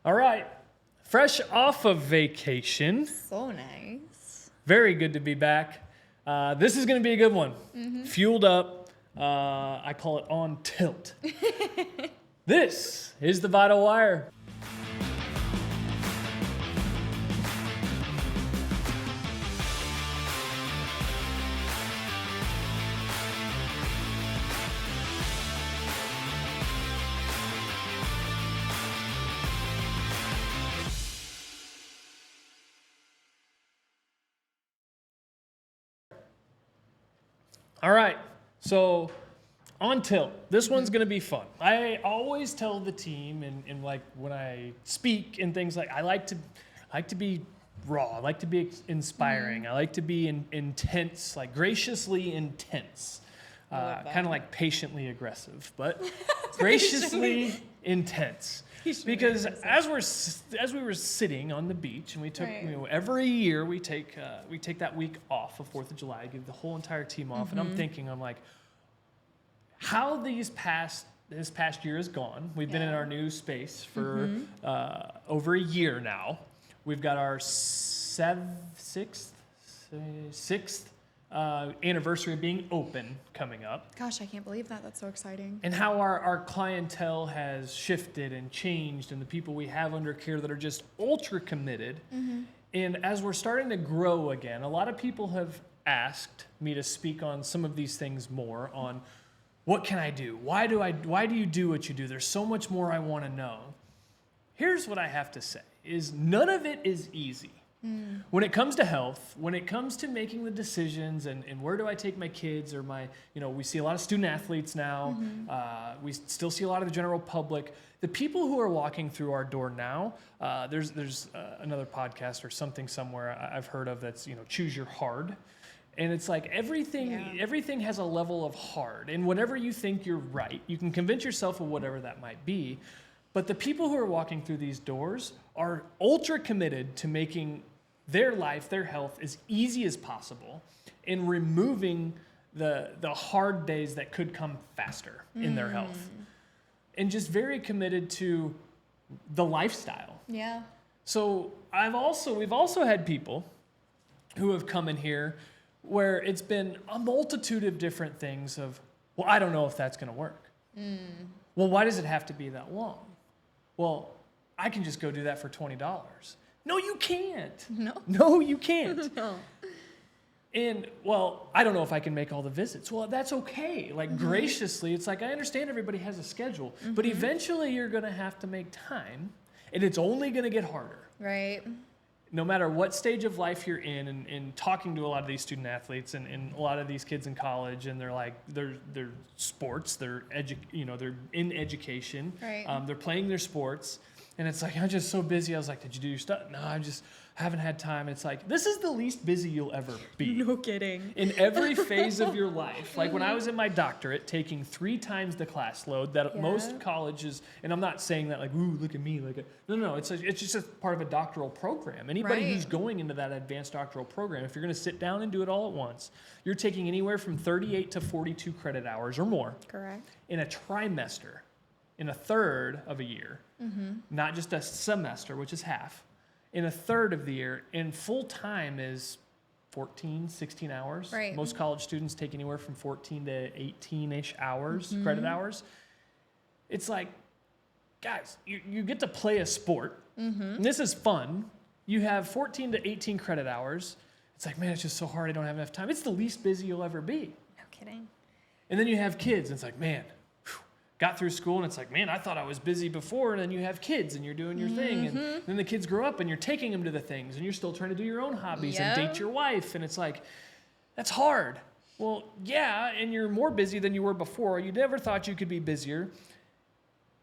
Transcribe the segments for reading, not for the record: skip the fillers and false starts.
All right. Fresh off of vacation. So nice. Very good to be back. This is going to be a good one. Fueled up. I call it on tilt. This is the Vital Wire. All right, so on tilt. This one's gonna be fun. I always tell the team, and like when I speak and things like, I like to be raw. I like to be inspiring. I like to be intense, like graciously intense. Kind of like patiently aggressive, but graciously intense. Because as we were sitting on the beach, and we took every year we take that week off of 4th of July, give the whole entire team off, and I'm like, how this past year has gone. We've been in our new space for over a year now. We've got our sixth anniversary of being open coming up. Gosh, I can't believe that. That's so exciting. And how our clientele has shifted and changed, and the people we have under care that are just ultra committed. And as we're starting to grow again, a lot of people have asked me to speak on some of these things more, on what can I do? Why do you do what you do? There's so much more I want to know. Here's what I have to say, is none of it is easy. When it comes to health, when it comes to making the decisions and where do I take my kids or we see a lot of student athletes now. We still see a lot of the general public. The people who are walking through our door now, there's another podcast or something somewhere I've heard of that's, choose your hard. And it's like everything has a level of hard. And whenever you think you're right, you can convince yourself of whatever that might be. But the people who are walking through these doors are ultra committed to making their life, their health, as easy as possible, and removing the hard days that could come faster in their health. And just very committed to the lifestyle. Yeah. So we've also had people who have come in here where it's been a multitude of different things of, well, I don't know if that's going to work. Well, why does it have to be that long? Well, I can just go do that for $20. No, you can't. No, you can't. No. And, well, I don't know if I can make all the visits. Well, that's okay. Like, graciously, it's like, I understand everybody has a schedule, but eventually you're going to have to make time, and it's only going to get harder. Right. No matter what stage of life you're in, and talking to a lot of these student athletes and a lot of these kids in college, and they're sports, they're in education, right. They're playing their sports, and it's like, I'm just so busy. I was like, did you do your stuff? No, I just haven't had time. It's like, this is the least busy you'll ever be. No kidding. In every phase of your life. Like when I was in my doctorate, taking 3 times the class load that most colleges, and I'm not saying that like, ooh, look at me. No, it's just a part of a doctoral program. Anybody who's going into that advanced doctoral program, if you're going to sit down and do it all at once, you're taking anywhere from 38 to 42 credit hours or more. Correct. In a trimester, in a third of a year, not just a semester, which is half. In a third of the year, and full time is 14, 16 hours. Right. Most college students take anywhere from 14 to 18-ish hours, credit hours. It's like, guys, you get to play a sport. And this is fun. You have 14 to 18 credit hours. It's like, man, it's just so hard. I don't have enough time. It's the least busy you'll ever be. No kidding. And then you have kids, and it's like, man, got through school, and it's like, man, I thought I was busy before, and then you have kids, and you're doing your thing, and then the kids grow up, and you're taking them to the things, and you're still trying to do your own hobbies and date your wife, and it's like, that's hard. Well, yeah, and you're more busy than you were before. You never thought you could be busier.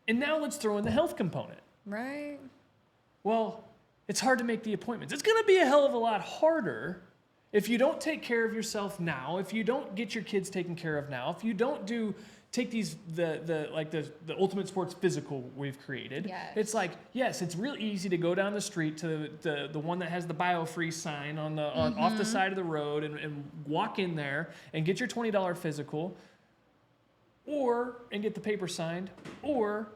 And now let's throw in the health component. Right. Well, it's hard to make the appointments. It's going to be a hell of a lot harder if you don't take care of yourself now, if you don't get your kids taken care of now, if you don't take these the ultimate sports physical we've created. Yes. It's like, yes, it's real easy to go down the street to the one that has the BioFree sign on off the side of the road and walk in there and get your $20 physical, and get the paper signed, or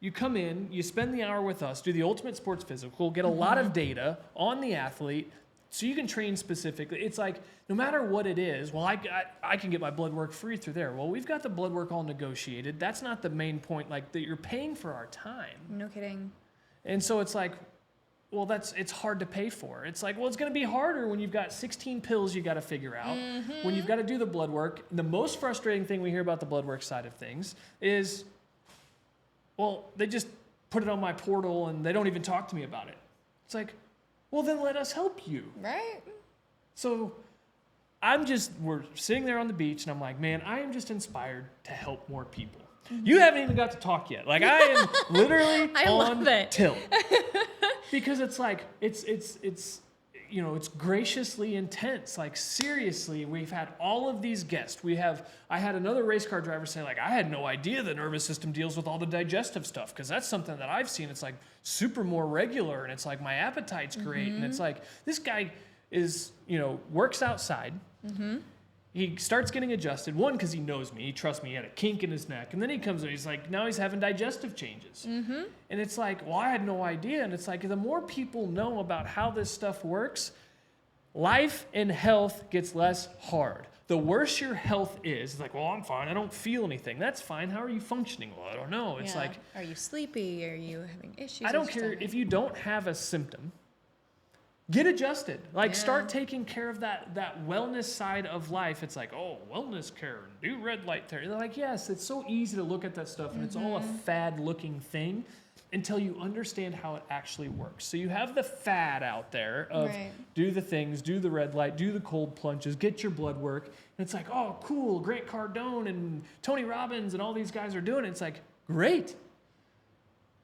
you come in, you spend the hour with us, do the ultimate sports physical, get a lot of data on the athlete so you can train specifically. It's like, no matter what it is, well, I can get my blood work free through there. Well, we've got the blood work all negotiated. That's not the main point, like that you're paying for our time. No kidding. And so it's like, well, it's hard to pay for. It's like, well, it's going to be harder when you've got 16 pills you got to figure out, when you've got to do the blood work. The most frustrating thing we hear about the blood work side of things is, well, they just put it on my portal and they don't even talk to me about it. It's like, well, then let us help you. Right? So we're sitting there on the beach and I'm like, man, I am just inspired to help more people. You haven't even got to talk yet. Like, I am literally on tilt. Because it's like, it's graciously intense. Like, seriously, we've had all of these guests. I had another race car driver say, like, I had no idea the nervous system deals with all the digestive stuff, because that's something that I've seen. It's like super more regular, and it's like my appetite's great. And it's like, this guy is, works outside. He starts getting adjusted. One, because he knows me. He trusts me. He had a kink in his neck. And then he comes in. He's like, now he's having digestive changes. And it's like, well, I had no idea. And it's like, the more people know about how this stuff works, life and health gets less hard. The worse your health is, it's like, well, I'm fine. I don't feel anything. That's fine. How are you functioning? Well, I don't know. It's like, are you sleepy? Are you having issues? I don't care if you don't have a symptom. Get adjusted. Like, start taking care of that wellness side of life. It's like, oh, wellness care, do red light therapy. They're like, yes, it's so easy to look at that stuff, and it's all a fad-looking thing until you understand how it actually works. So you have the fad out there of do the things, do the red light, do the cold plunges, get your blood work. And it's like, oh, cool, Grant Cardone and Tony Robbins and all these guys are doing it. It's like, great.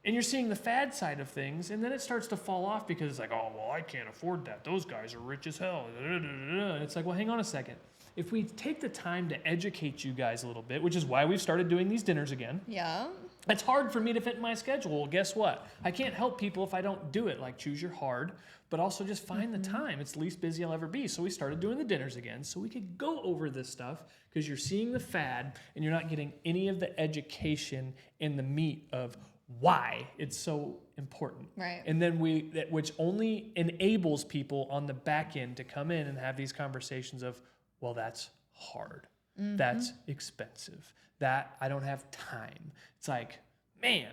And you're seeing the fad side of things, and then it starts to fall off because it's like, oh, well, I can't afford that. Those guys are rich as hell. And it's like, well, hang on a second. If we take the time to educate you guys a little bit, which is why we've started doing these dinners again. Yeah. It's hard for me to fit in my schedule. Well, guess what? I can't help people if I don't do it. Like, choose your hard, but also just find the time. It's the least busy I'll ever be. So we started doing the dinners again so we could go over this stuff, because you're seeing the fad and you're not getting any of the education in the meat of why it's so important. Right. And then which only enables people on the back end to come in and have these conversations of, well, that's hard. That's expensive. That I don't have time. It's like, man.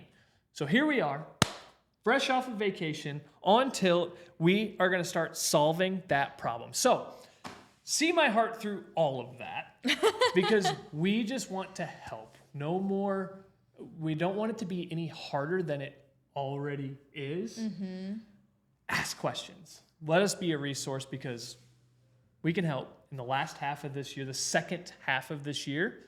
So here we are, fresh off of vacation, on tilt. We are going to start solving that problem. So see my heart through all of that, because we just want to help. No more. We don't want it to be any harder than it already is. Ask questions. Let us be a resource, because we can help. In the last half of this year, the second half of this year,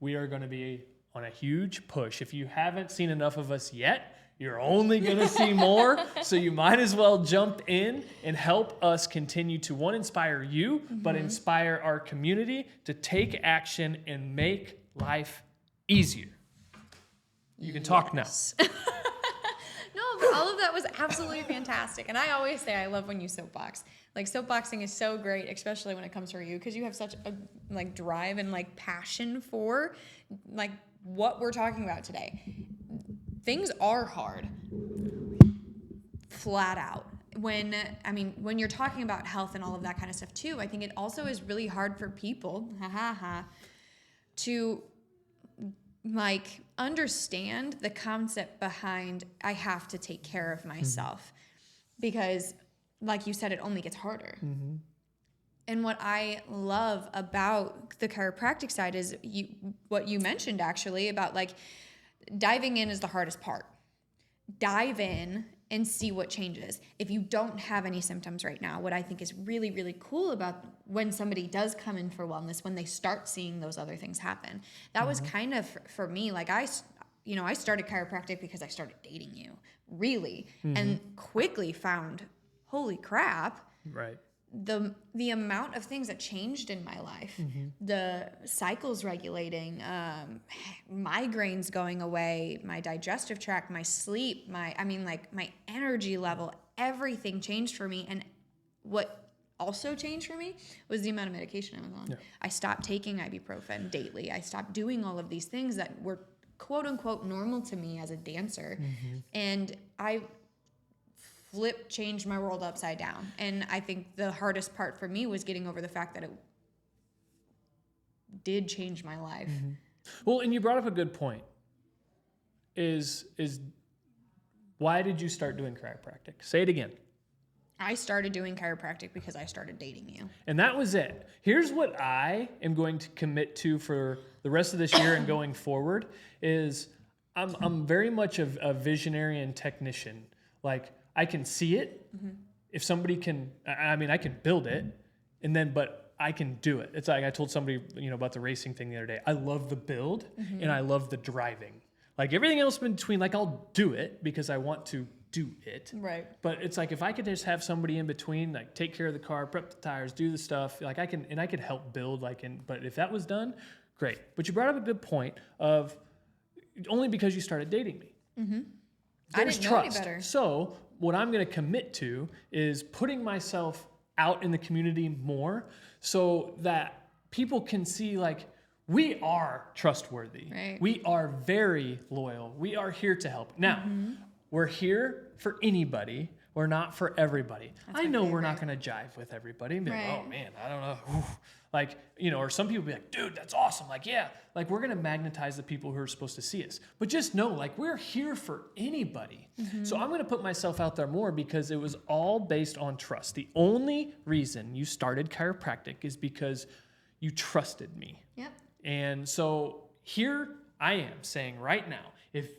we are going to be on a huge push. If you haven't seen enough of us yet, you're only going to see more. So you might as well jump in and help us continue to, one, inspire you, but inspire our community to take action and make life easier. You can talk now. No, but all of that was absolutely fantastic. And I always say I love when you soapbox. Like, soapboxing is so great, especially when it comes for you, because you have such a drive and passion for what we're talking about today. Things are hard, flat out. When you're talking about health and all of that kind of stuff too, I think it also is really hard for people to understand the concept behind I have to take care of myself, because like you said, it only gets harder. And what I love about the chiropractic side is what you mentioned actually about diving in is the hardest part. Dive in and see what changes. If you don't have any symptoms right now, what I think is really, really cool about when somebody does come in for wellness, when they start seeing those other things happen, that was kind of for me, I started chiropractic because I started dating you, really, and quickly found, holy crap, right? The amount of things that changed in my life, the cycles regulating, migraines going away, my digestive tract, my sleep, my energy level, everything changed for me. And what also changed for me was the amount of medication I was on. Yeah. I stopped taking ibuprofen daily. I stopped doing all of these things that were quote unquote normal to me as a dancer. And I changed my world upside down. And I think the hardest part for me was getting over the fact that it did change my life. Well, and you brought up a good point. Is why did you start doing chiropractic? Say it again. I started doing chiropractic because I started dating you. And that was it. Here's what I am going to commit to for the rest of this year and going forward is I'm very much a visionary and technician. Like, I can see it. If somebody can, I mean, I can build it, and then, but I can do it. It's like I told somebody, about the racing thing the other day. I love the build and I love the driving. Like, everything else in between, like, I'll do it because I want to do it. Right. But it's like, if I could just have somebody in between, like, take care of the car, prep the tires, do the stuff, like, I could help build, but if that was done, great. But you brought up a good point of only because you started dating me. I There's didn't know any trust. better. So what I'm going to commit to is putting myself out in the community more so that people can see, like, we are trustworthy. Right. We are very loyal. We are here to help. Now, we're here for anybody. We're not for everybody. I know we're not going to jive with everybody and be like, oh man, I don't know. Oof. Like, or some people be like, dude, that's awesome. Like, yeah, like, we're going to magnetize the people who are supposed to see us. But just know, like, we're here for anybody. So I'm going to put myself out there more because it was all based on trust. The only reason you started chiropractic is because you trusted me. Yep. And so here I am saying right now, if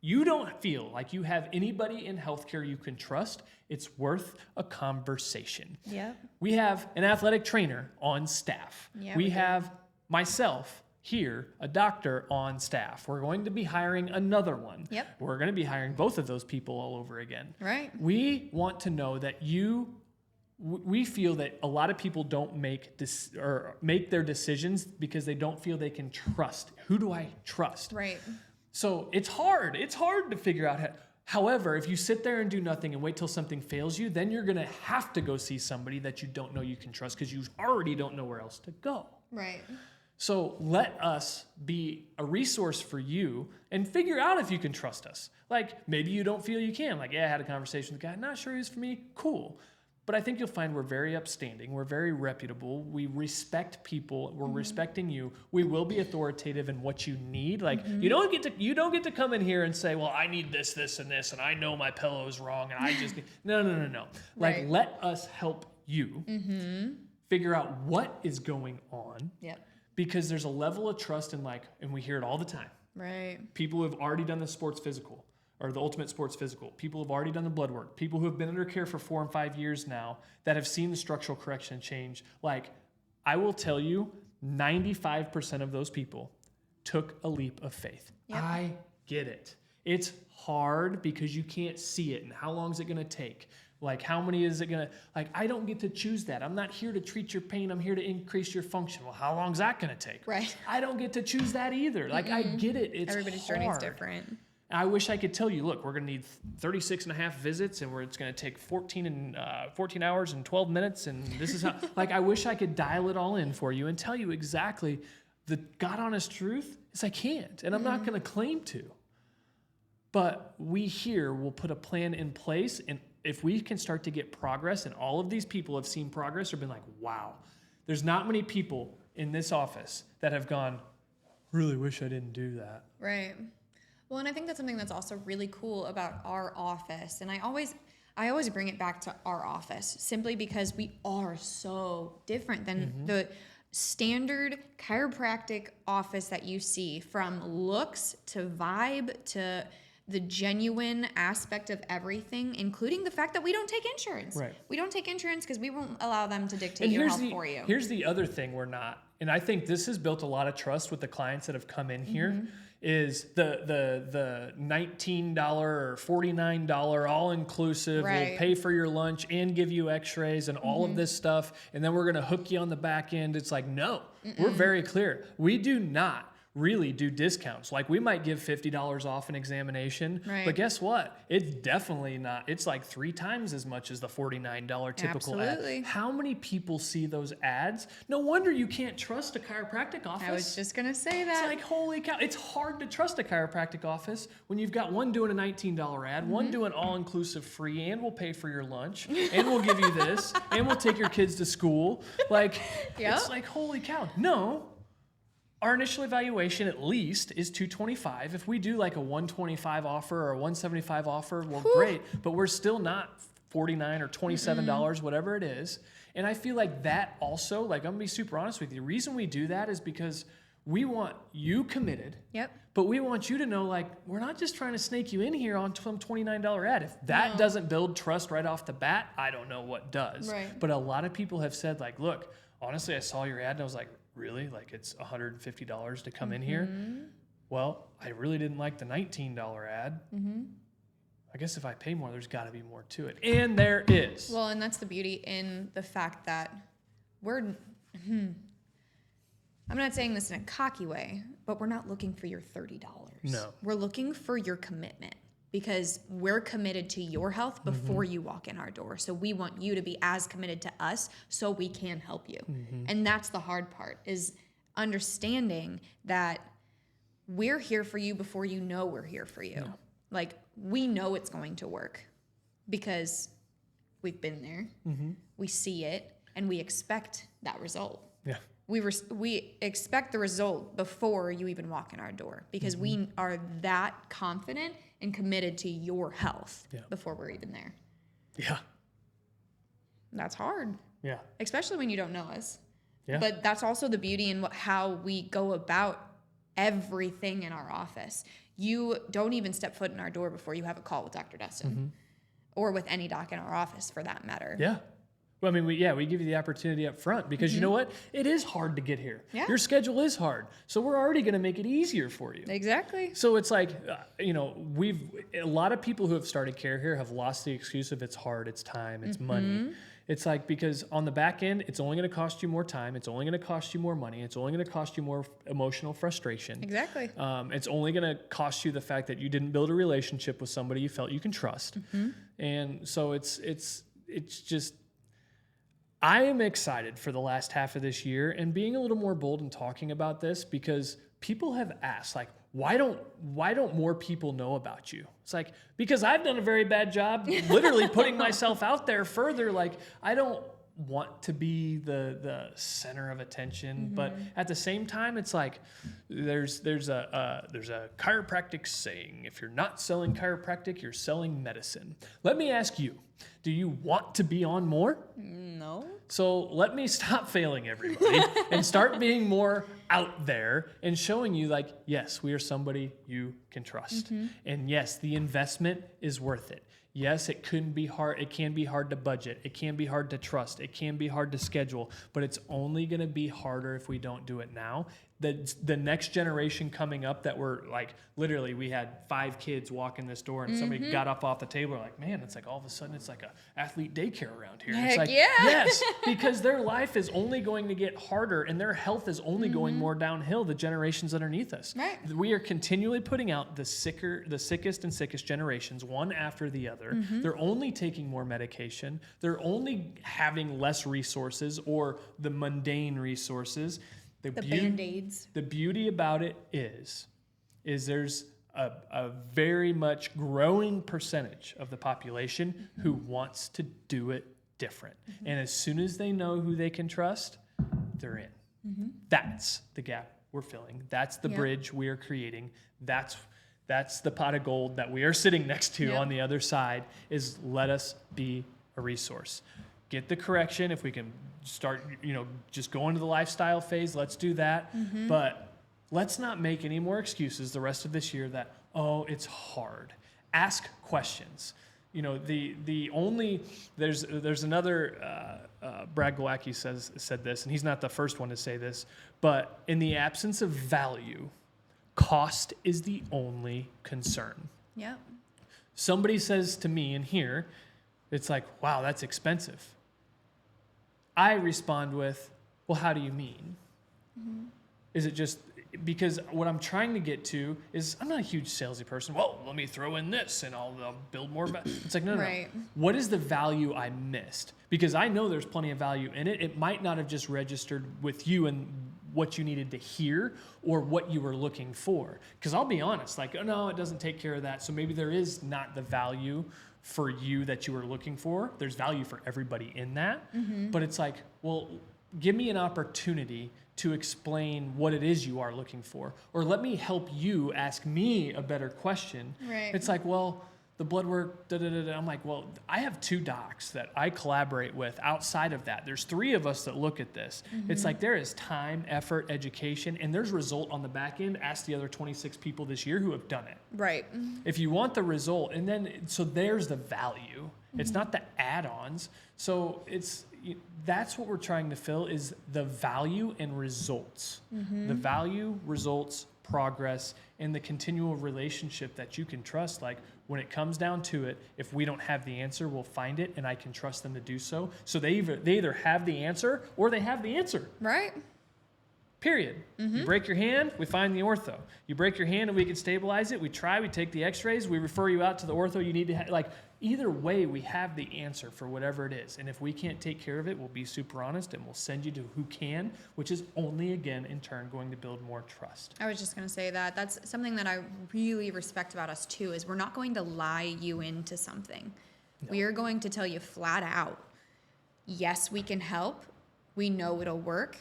you don't feel like you have anybody in healthcare you can trust, it's worth a conversation. Yep. We have an athletic trainer on staff. Yeah, we we do. have myself here, a doctor on staff. We're going to be hiring another one. Yep. We're going to be hiring both of those people all over again. Right. We want to know that we feel that a lot of people don't make their decisions because they don't feel they can trust. Who do I trust? Right. So it's hard. It's hard to figure out how. However, if you sit there and do nothing and wait till something fails you, then you're going to have to go see somebody that you don't know you can trust because you already don't know where else to go. Right. So let us be a resource for you and figure out if you can trust us. Like, maybe you don't feel you can. Like, yeah, I had a conversation with the guy. Not sure he's for me. Cool. But I think you'll find we're very upstanding. We're very reputable. We respect people. We're respecting you. We will be authoritative in what you need. Like, you don't get to come in here and say, well, I need this, this, and this, and I know my pillow is wrong, and I just need... No. Like, Right. let us help you figure out what is going on. Yep. Because there's a level of trust in, like, and we hear it all the time. Right. People who have already done the sports physical or the ultimate sports physical. People who have already done the blood work. People who have been under care for 4 and 5 years now that have seen the structural correction change. Like, I will tell you, 95% of those people took a leap of faith. Yep. I get it. It's hard because you can't see it. And how long is it going to take? Like, how many is it going to, like, I don't get to choose that. I'm not here to treat your pain. I'm here to increase your function. Well, how long is that going to take? Right. I don't get to choose that either. Like, I get it. It's Everybody's hard. journey is different. I wish I could tell you, look, we're going to need 36 and a half visits and it's going to take 14 hours and 12 minutes. And this is how, like, I wish I could dial it all in for you and tell you exactly. The God honest truth is I can't, and I'm not going to claim to. But we here will put a plan in place. And if we can start to get progress, and all of these people have seen progress or been like, wow, there's not many people in this office that have gone, really wish I didn't do that. Right. Well, and I think that's something that's also really cool about our office. And I always bring it back to our office simply because we are so different than the standard chiropractic office that you see, from looks to vibe to the genuine aspect of everything, including the fact that we don't take insurance. Right. We don't take insurance because we won't allow them to dictate your health for you. Here's the other thing we're not, and I think this has built a lot of trust with the clients that have come in here, is the $19 or $49 all-inclusive, Right. we'll pay for your lunch and give you x-rays and all of this stuff, and then we're going to hook you on the back end. It's like, no, we're very clear. We do not really do discounts. Like we might give $50 off an examination, Right. but guess what? It's definitely not. It's like 3 times as much as the $49 typical Absolutely. ad. How many people see those ads? No wonder you can't trust a chiropractic office. I was just going to say that. It's like, holy cow. It's hard to trust a chiropractic office when you've got one doing a $19 ad, one doing all-inclusive free, and we'll pay for your lunch, and we'll give you this, and we'll take your kids to school. Like, Yep. it's like, holy cow. No. Our initial evaluation at least is $225. If we do like a $125 offer or a $175 offer, well, great. But we're still not $49 or $27, whatever it is. And I feel like that also, like I'm gonna be super honest with you, the reason we do that is because we want you committed. Yep. But we want you to know, like, we're not just trying to snake you in here on some $29 ad. If that doesn't build trust right off the bat, I don't know what does. Right. But a lot of people have said, like, look, honestly, I saw your ad and I was like, really? Like, it's $150 to come in here? Well, I really didn't like the $19 ad. I guess if I pay more, there's got to be more to it. And there is. Well, and that's the beauty in the fact that we're, I'm not saying this in a cocky way, but we're not looking for your $30. No. We're looking for your commitment because we're committed to your health before you walk in our door. So we want you to be as committed to us so we can help you. And that's the hard part, is understanding that we're here for you before you know we're here for you. Like, we know it's going to work because we've been there, we see it, and we expect that result. Yeah. We expect the result before you even walk in our door because we are that confident and committed to your health before we're even there. Yeah. That's hard, Yeah. especially when you don't know us. Yeah. But that's also the beauty in how we go about everything in our office. You don't even step foot in our door before you have a call with Dr. Dustin or with any doc in our office for that matter. Yeah. Well, I mean, we give you the opportunity up front because you know what? It is hard to get here. Yeah. Your schedule is hard. So we're already going to make it easier for you. Exactly. So it's like, a lot of people who have started care here have lost the excuse of it's hard, it's time, it's money. It's like, because on the back end, it's only going to cost you more time. It's only going to cost you more money. It's only going to cost you more emotional frustration. Exactly. It's only going to cost you the fact that you didn't build a relationship with somebody you felt you can trust. And so it's just, I am excited for the last half of this year and being a little more bold in talking about this because people have asked, like, why don't more people know about you? It's like, because I've done a very bad job literally putting myself out there further. Like, I don't want to be the center of attention, but at the same time, it's like there's a chiropractic saying: if you're not selling chiropractic, you're selling medicine. Let me ask you, do you want to be on more? No. So let me stop failing everybody and start being more out there and showing you, like, yes, we are somebody you can trust. And yes, the investment is worth it. Yes, it can be hard. It can be hard to budget. It can be hard to trust. It can be hard to schedule, but it's only going to be harder if we don't do it now. The next generation coming up that we're like, literally, we had 5 kids walk in this door and somebody got up off the table. Like, man, it's like all of a sudden it's like a athlete daycare around here. Heck It's like, yeah. yes, because their life is only going to get harder and their health is only going more downhill, the generations underneath us. Right. We are continually putting out the sickest and sickest generations, one after the other. They're only taking more medication. They're only having less resources or the mundane resources. The Band-Aids. The beauty about it is there's a very much growing percentage of the population who wants to do it different. And as soon as they know who they can trust, they're in. That's the gap we're filling. That's the bridge we are creating. That's the pot of gold that we are sitting next to on the other side, is let us be a resource. Get the correction. If we can start, just go into the lifestyle phase, let's do that. But let's not make any more excuses the rest of this year that, oh, it's hard. Ask questions. There's another, Brad Glowacki said this, and he's not the first one to say this, but in the absence of value, cost is the only concern. Yep. Somebody says to me in here, it's like, wow, that's expensive. I respond with, well, how do you mean? Is it just because what I'm trying to get to is I'm not a huge salesy person. Well, let me throw in this and I'll build more. It's like, no. Right. What is the value I missed? Because I know there's plenty of value in it. It might not have just registered with you and what you needed to hear or what you were looking for. Because I'll be honest, like, oh, no, it doesn't take care of that. So maybe there is not the value for you that you were looking for. There's value for everybody in that. But it's like, well, give me an opportunity to explain what it is you are looking for. Or let me help you ask me a better question. Right. It's like, well, the blood work, I'm like, well, I have 2 docs that I collaborate with outside of that. There's 3 of us that look at this. It's like there is time, effort, education, and there's result on the back end. Ask the other 26 people this year who have done it. Right. If you want the result, and then, so there's the value. It's not the add-ons. So that's what we're trying to fill is the value and results. The value, results, progress, and the continual relationship that you can trust. Like when it comes down to it, if we don't have the answer, we'll find it and I can trust them to do so. So they either have the answer or they have the answer. Right. Period. You break your hand, we find the ortho. You break your hand and we can stabilize it. We try, we take the x-rays, we refer you out to the ortho you need to like either way, we have the answer for whatever it is. And if we can't take care of it, we'll be super honest and we'll send you to who can, which is only, again, in turn, going to build more trust. I was just going to say that. That's something that I really respect about us, too, is we're not going to lie you into something. No. We are going to tell you flat out, yes, we can help. We know it'll work.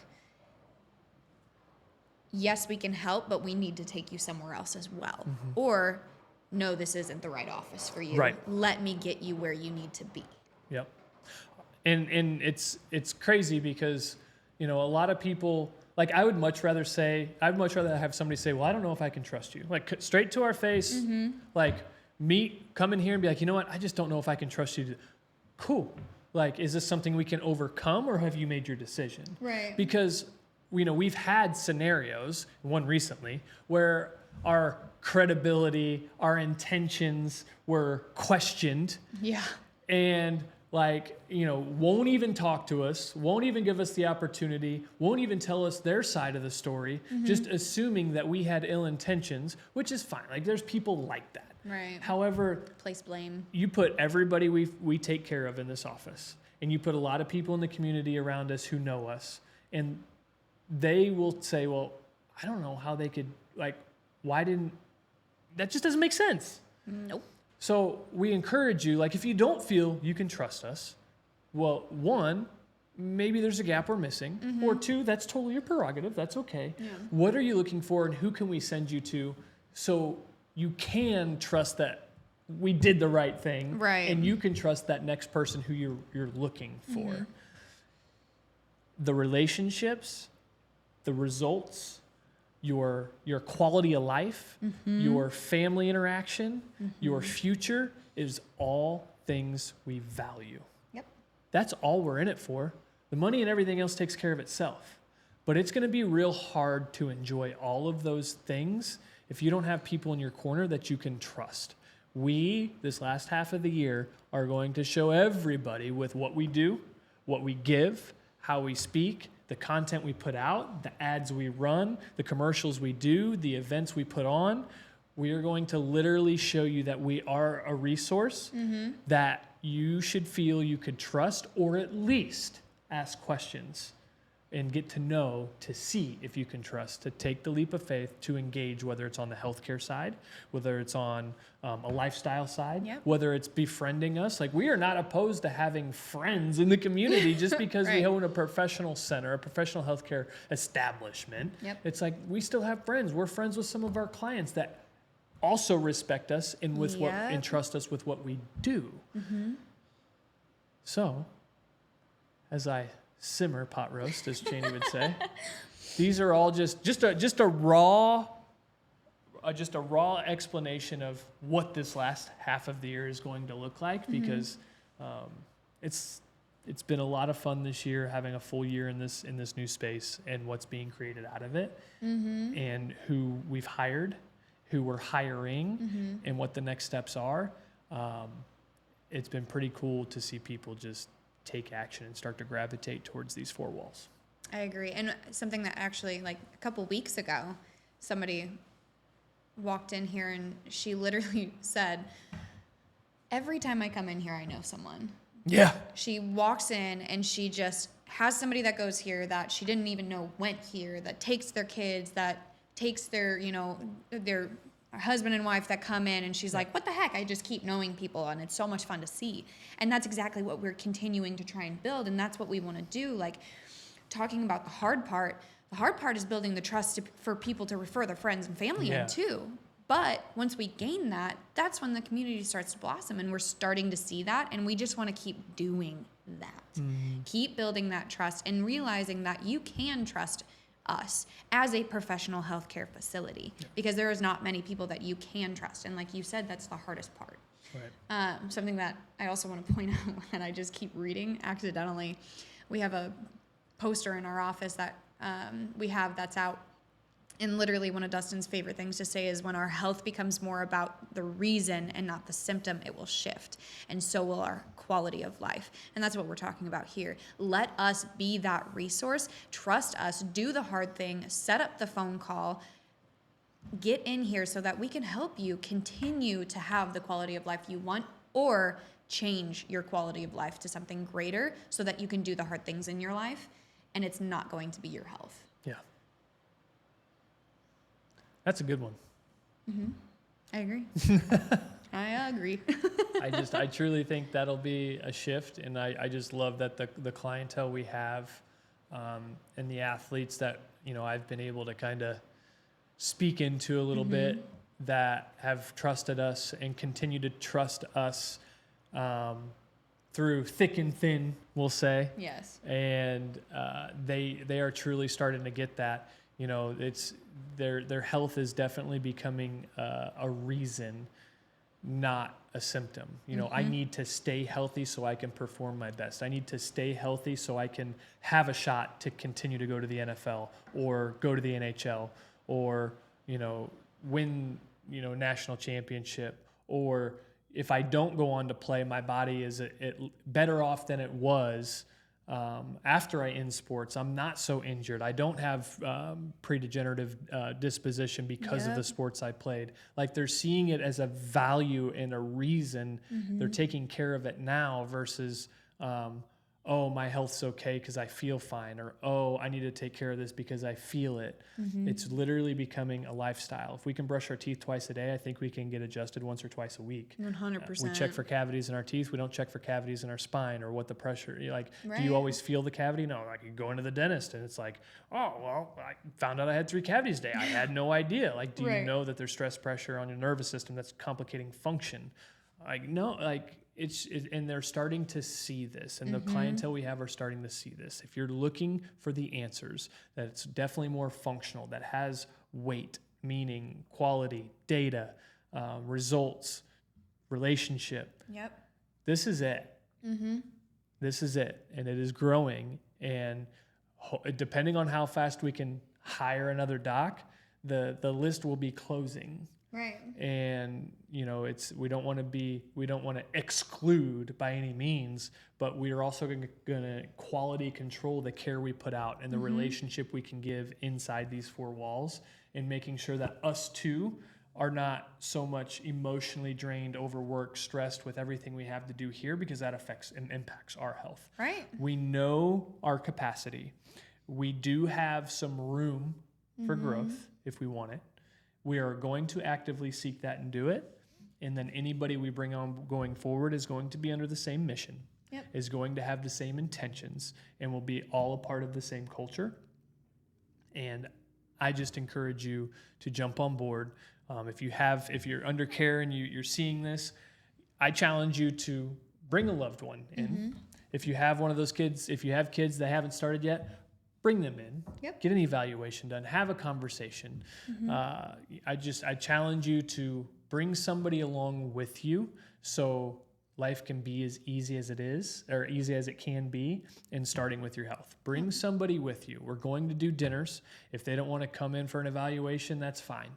Yes, we can help, but we need to take you somewhere else as well. Or, no, this isn't the right office for you. Right. Let me get you where you need to be. Yep. And it's crazy because, a lot of people, like I'd much rather have somebody say, well, I don't know if I can trust you. Like straight to our face, like come in here and be like, you know what? I just don't know if I can trust you. Cool. Like, is this something we can overcome or have you made your decision? Right. Because we've had scenarios, one recently, where our credibility, our intentions were questioned. Yeah. And won't even talk to us, won't even give us the opportunity, won't even tell us their side of the story, just assuming that we had ill intentions, which is fine. Like there's people like that. Right. However, place blame. You put everybody we take care of in this office, and you put a lot of people in the community around us who know us, and they will say, well, I don't know how they could, that just doesn't make sense. Nope. So we encourage you, if you don't feel you can trust us, well, 1, maybe there's a gap we're missing, or 2, that's totally your prerogative. That's okay. Yeah. What are you looking for and who can we send you to so you can trust that we did the right thing, right? And you can trust that next person who you're looking for. The relationships, the results, your quality of life, your family interaction, your future is all things we value. Yep. That's all we're in it for. The money and everything else takes care of itself. But it's going to be real hard to enjoy all of those things if you don't have people in your corner that you can trust. We, this last half of the year, are going to show everybody with what we do, what we give, how we speak, the content we put out, the ads we run, the commercials we do, the events we put on. We are going to literally show you that we are a resource that you should feel you could trust, or at least ask questions and get to know, to see if you can trust, to take the leap of faith, to engage, whether it's on the healthcare side, whether it's on a lifestyle side, whether it's befriending us. We are not opposed to having friends in the community just because we own a professional center, a professional healthcare establishment. It's we still have friends. We're friends with some of our clients that also respect us and and trust us with what we do. So, as I simmer pot roast, as Cheney would say, these are all just a raw explanation of what this last half of the year is going to look like, because it's been a lot of fun this year, having a full year in this new space and what's being created out of it, and who we've hired, who we're hiring, and what the next steps are. It's been pretty cool to see people just take action and start to gravitate towards these 4 walls. I agree. And something that actually, a couple weeks ago, somebody walked in here and she literally said, every time I come in here, I know someone. Yeah. She walks in and she just has somebody that goes here that she didn't even know went here, that takes their kids, that takes their, their husband and wife that come in, and she's like, what the heck? I just keep knowing people, and it's so much fun to see. And that's exactly what we're continuing to try and build, and that's what we want to do. Like, talking about the hard part is building the trust for people to refer their friends and family in too. But once we gain that, that's when the community starts to blossom, and we're starting to see that, and we just want to keep doing that. Keep building that trust and realizing that you can trust us as a professional healthcare facility, because there is not many people that you can trust. And like you said, that's the hardest part. Right. Something that I also want to point out that I just keep reading accidentally. We have a poster in our office that we have that's out. And literally one of Dustin's favorite things to say is, when our health becomes more about the reason and not the symptom, it will shift. And so will our quality of life. And that's what we're talking about here. Let us be that resource. Trust us. Do the hard thing. Set up the phone call. Get in here so that we can help you continue to have the quality of life you want, or change your quality of life to something greater so that you can do the hard things in your life, and it's not going to be your health. Yeah. That's a good one. I agree. I agree. I truly think that'll be a shift. And I just love that the clientele we have, and the athletes that, I've been able to kind of speak into a little bit, that have trusted us and continue to trust us, through thick and thin, we'll say. Yes. And they are truly starting to get that. It's their health is definitely becoming a reason, not a symptom. I need to stay healthy so I can perform my best. I need to stay healthy so I can have a shot to continue to go to the NFL or go to the NHL or, win, national championship. Or if I don't go on to play, my body is better off than it was after I end sports. I'm not so injured. I don't have pre-degenerative disposition because of the sports I played. Like, they're seeing it as a value and a reason. They're taking care of it now versus, oh, my health's okay because I feel fine, or, oh, I need to take care of this because I feel it. It's literally becoming a lifestyle. If we can brush our teeth twice a day, I think we can get adjusted once or twice a week. 100%. We check for cavities in our teeth. We don't check for cavities in our spine or what the pressure, Right. Do you always feel the cavity? No, like, you go into the dentist and it's like, oh, well, I found out I had 3 cavities today. I had no idea. Like, do you know that there's stress pressure on your nervous system that's complicating function? And they're starting to see this, and the clientele we have are starting to see this. If you're looking for the answers, that it's definitely more functional, that has weight, meaning, quality, data, results, relationship. Yep. This is it. This is it, and it is growing. And depending on how fast we can hire another doc, the list will be closing. Right. And we don't want to exclude by any means, but we are also going to quality control the care we put out and the relationship we can give inside these 4 walls, and making sure that us too are not so much emotionally drained, overworked, stressed with everything we have to do here, because that affects and impacts our health. Right. We know our capacity. We do have some room for growth if we want it. We are going to actively seek that and do it. And then anybody we bring on going forward is going to be under the same mission, is going to have the same intentions, and will be all a part of the same culture. And I just encourage you to jump on board. If you're under care and you're seeing this, I challenge you to bring a loved one in. If you have one of those kids, if you have kids that haven't started yet, bring them in, get an evaluation done, have a conversation. I challenge you to bring somebody along with you, so life can be as easy as it is, or easy as it can be, and starting with your health. Bring somebody with you. We're going to do dinners. If they don't want to come in for an evaluation, that's fine.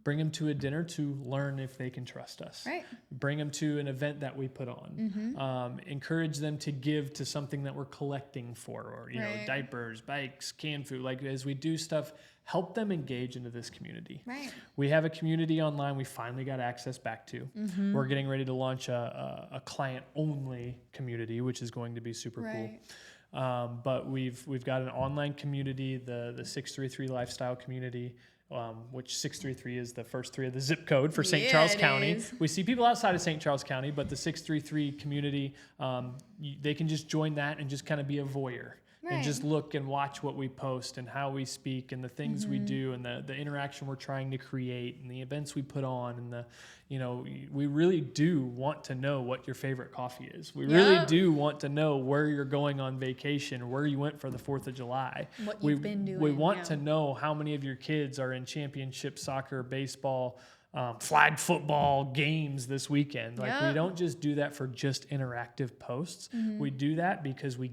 Bring them to a dinner to learn if they can trust us. Right. Bring them to an event that we put on. Encourage them to give to something that we're collecting for, or, you know, diapers, bikes, canned food. Like, as we do stuff, help them engage into this community. Right. We have a community online we finally got access back to. We're getting ready to launch a client-only community, which is going to be super cool. But we've got an online community, the 633 lifestyle community, which 633 is the first three of the zip code for St. Charles County. Is. We see people outside of St. Charles County, but the 633 community, they can just join that and just kind of be a voyeur. And just look and watch what we post and how we speak and the things we do and the interaction we're trying to create and the events we put on and we really do want to know what your favorite coffee is. We really do want to know where you're going on vacation, where you went for the 4th of July. What you've been doing. We want to know how many of your kids are in championship soccer, baseball, flag football games this weekend. Like, we don't just do that for just interactive posts. We do that because we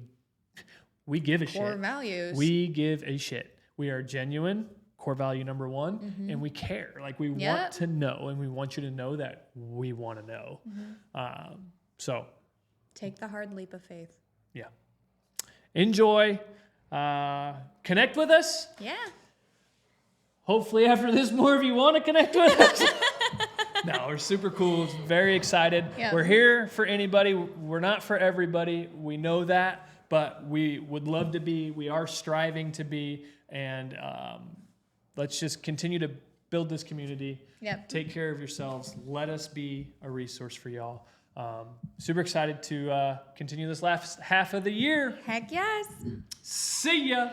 give a shit. Core values. We give a shit. We are genuine, core value number 1, and we care. Like, we want to know, and we want you to know that we want to know. So take the hard leap of faith. Yeah. Enjoy. Connect with us. Yeah. Hopefully after this, more of you want to connect with us. No, we're super cool. Very excited. Yep. We're here for anybody. We're not for everybody. We know that. But we would love to be, we are striving to be, and let's just continue to build this community. Yep. Take care of yourselves. Let us be a resource for y'all. Super excited to continue this last half of the year. Heck yes. See ya.